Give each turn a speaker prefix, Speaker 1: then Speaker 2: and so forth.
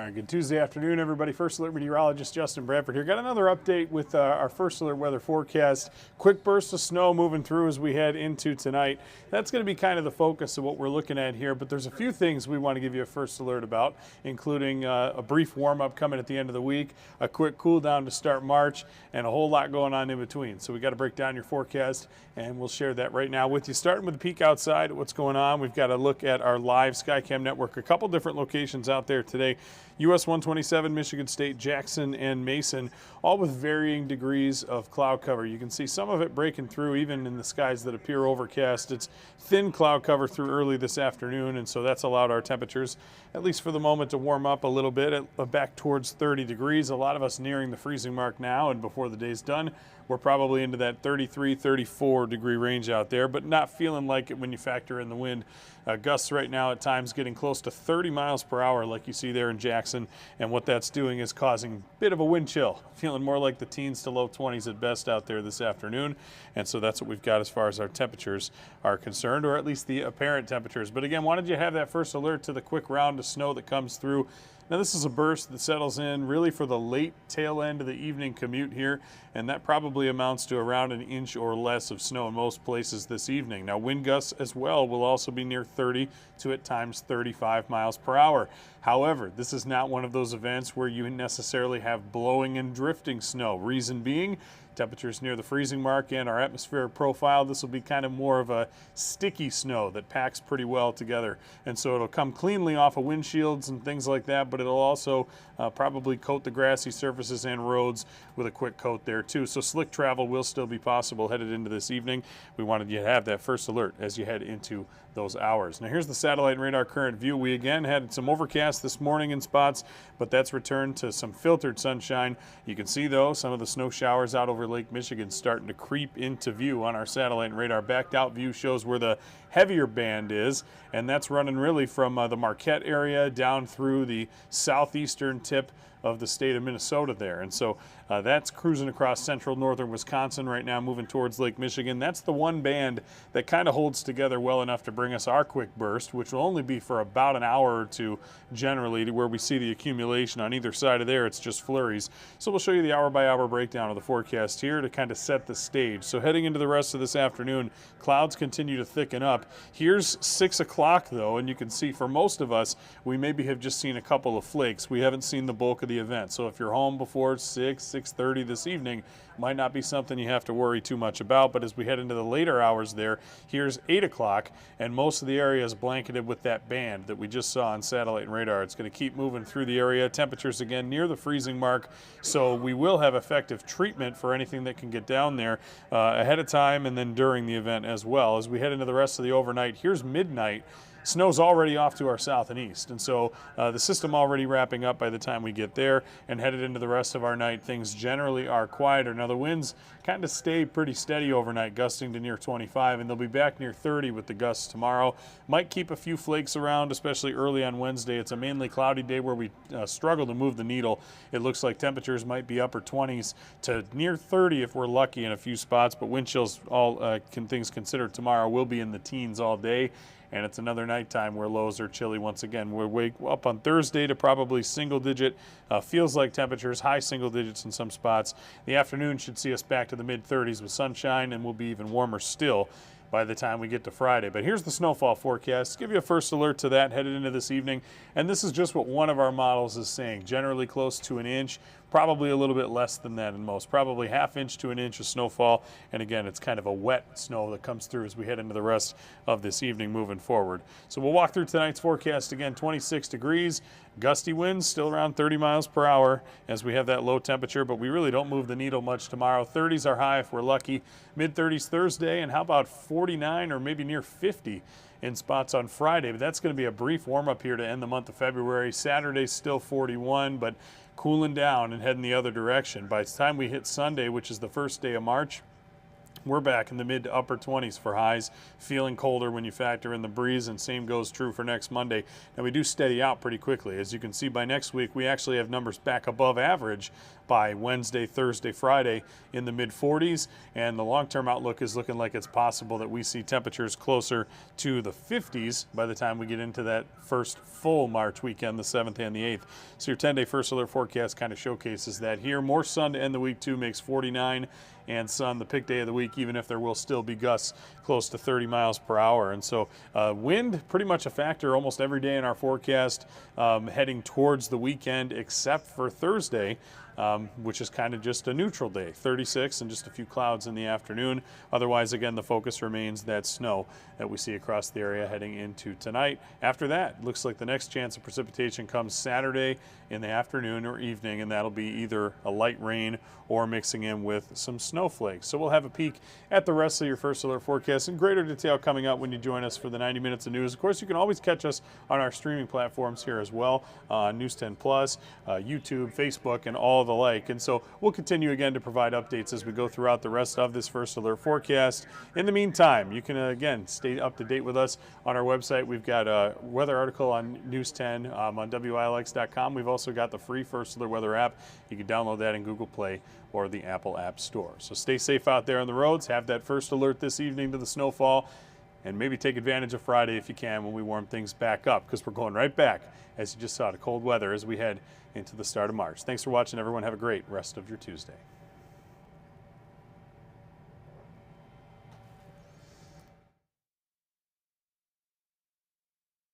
Speaker 1: All right, good Tuesday afternoon, everybody. First Alert Meteorologist Justin Bradford here. Got another update with our First Alert weather forecast. Quick burst of snow moving through as we head into tonight. That's going to be kind of the focus of what we're looking at here, but there's a few things we want to give you a First Alert about, including a brief warm-up coming at the end of the week, a quick cool down to start March, and a whole lot going on in between. So we got to break down your forecast, and we'll share that right now with you. Starting with the peek outside, what's going on. We've got to look at our live Skycam network. A couple different locations out there today. US 127, Michigan State, Jackson, and Mason, all with varying degrees of cloud cover. You can see some of it breaking through even in the skies that appear overcast. It's thin cloud cover through early this afternoon, and so that's allowed our temperatures, at least for the moment, to warm up a little bit, back towards 30 degrees. A lot of us nearing the freezing mark now, and before the day's done, we're probably into that 33, 34 degree range out there, but not feeling like it when you factor in the wind. Gusts right now at times getting close to 30 miles per hour like you see there in Jackson, and what that's doing is causing a bit of a wind chill. Feeling more like the teens to low 20s at best out there this afternoon, and so that's what we've got as far as our temperatures are concerned, or at least the apparent temperatures. But again, wanted you to have that first alert to the quick round of snow that comes through. Now this is a burst that settles in really for the late tail end of the evening commute here, and that probably amounts to around an inch or less of snow in most places this evening. Now wind gusts as well will also be near 30 to at times 35 miles per hour. However, this is not one of those events where you necessarily have blowing and drifting snow. Reason being, temperatures near the freezing mark and our atmospheric profile, this will be kind of more of a sticky snow that packs pretty well together. And so it'll come cleanly off of windshields and things like that, but it'll also probably coat the grassy surfaces and roads with a quick coat there too. So slick travel will still be possible headed into this evening. We wanted you to have that first alert as you head into those hours. Now here's the satellite and radar current view. We again had some overcast this morning in spots, but that's returned to some filtered sunshine. You can see though some of the snow showers out over Lake Michigan starting to creep into view on our satellite and radar. Backed out view shows where the heavier band is, and that's running really from the Marquette area down through the southeastern tip of the state of Minnesota there. And so that's cruising across central northern Wisconsin right now, moving towards Lake Michigan. That's the one band that kind of holds together well enough to bring us our quick burst, which will only be for about an hour or two generally, to where we see the accumulation on either side of there. It's just flurries. So we'll show you the hour by hour breakdown of the forecast here to kind of set the stage. So heading into the rest of this afternoon, clouds continue to thicken up. Here's 6 o'clock though, and you can see for most of us, we maybe have just seen a couple of flakes. We haven't seen the bulk of the event. So if you're home before 6:30 this evening, might not be something you have to worry too much about. But as we head into the later hours there, here's 8 o'clock, and most of the area is blanketed with that band that we just saw on satellite and radar. It's going to keep moving through the area. Temperatures again near the freezing mark, so we will have effective treatment for anything that can get down there ahead of time and then during the event as well. As we head into the rest of the overnight, here's midnight. Snow's already off to our south and east, and so the system already wrapping up by the time we get there, and headed into the rest of our night, things generally are quieter. Now the winds kind of stay pretty steady overnight, gusting to near 25, and they'll be back near 30 with the gusts tomorrow. Might keep a few flakes around, especially early on Wednesday. It's a mainly cloudy day where we struggle to move the needle. It looks like temperatures might be upper 20s to near 30 if we're lucky in a few spots, but wind chills, all things considered, tomorrow will be in the teens all day. And it's another nighttime where lows are chilly once again. We'll wake up on Thursday to probably single digit, feels like temperatures, high single digits in some spots. The afternoon should see us back to the mid 30s with sunshine, and we'll be even warmer still by the time we get to Friday. But here's the snowfall forecast. Give you a first alert to that headed into this evening. And this is just what one of our models is saying. Generally close to an inch, probably a little bit less than that in most. Probably ½ inch to an inch of snowfall. And again, it's kind of a wet snow that comes through as we head into the rest of this evening moving forward. So we'll walk through tonight's forecast again. 26 degrees, gusty winds still around 30 miles per hour as we have that low temperature, but we really don't move the needle much tomorrow. 30s are high if we're lucky. Mid 30s Thursday, and how about 49 or maybe near 50 in spots on Friday. But that's going to be a brief warm up here to end the month of February. Saturday's still 41, but cooling down and heading the other direction. By the time we hit Sunday, which is the first day of March, We're back in the mid to upper 20s for highs, feeling colder when you factor in the breeze, and same goes true for next Monday. Now we do steady out pretty quickly. As you can see, by next week, we actually have numbers back above average by Wednesday, Thursday, Friday in the mid 40s, and the long-term outlook is looking like it's possible that we see temperatures closer to the 50s by the time we get into that first full March weekend, the 7th and the 8th. So your 10-day first alert forecast kind of showcases that here. More sun to end the week too, makes 49, and sun the pick day of the week, even if there will still be gusts close to 30 miles per hour. And so wind pretty much a factor almost every day in our forecast heading towards the weekend, except for Thursday, which is kind of just a neutral day, 36 and just a few clouds in the afternoon. Otherwise, again, the focus remains that snow that we see across the area heading into tonight. After that, looks like the next chance of precipitation comes Saturday in the afternoon or evening, and that'll be either a light rain or mixing in with some snowflakes. So we'll have a peek at the rest of your first alert forecast in greater detail coming up when you join us for the 90 minutes of news. Of course, you can always catch us on our streaming platforms here as well, News 10 Plus, YouTube, Facebook, and all the like. And so we'll continue again to provide updates as we go throughout the rest of this first alert forecast. In the meantime, you can again stay up to date with us on our website. We've got a weather article on News 10 on WILX.com. We've also got the free First Alert Weather app. You can download that in Google Play or the Apple App Store. So stay safe out there on the roads. Have that first alert this evening to the snowfall, and maybe take advantage of Friday if you can when we warm things back up, because we're going right back, as you just saw, to cold weather as we head into the start of March. Thanks for watching, everyone. Have a great rest of your Tuesday.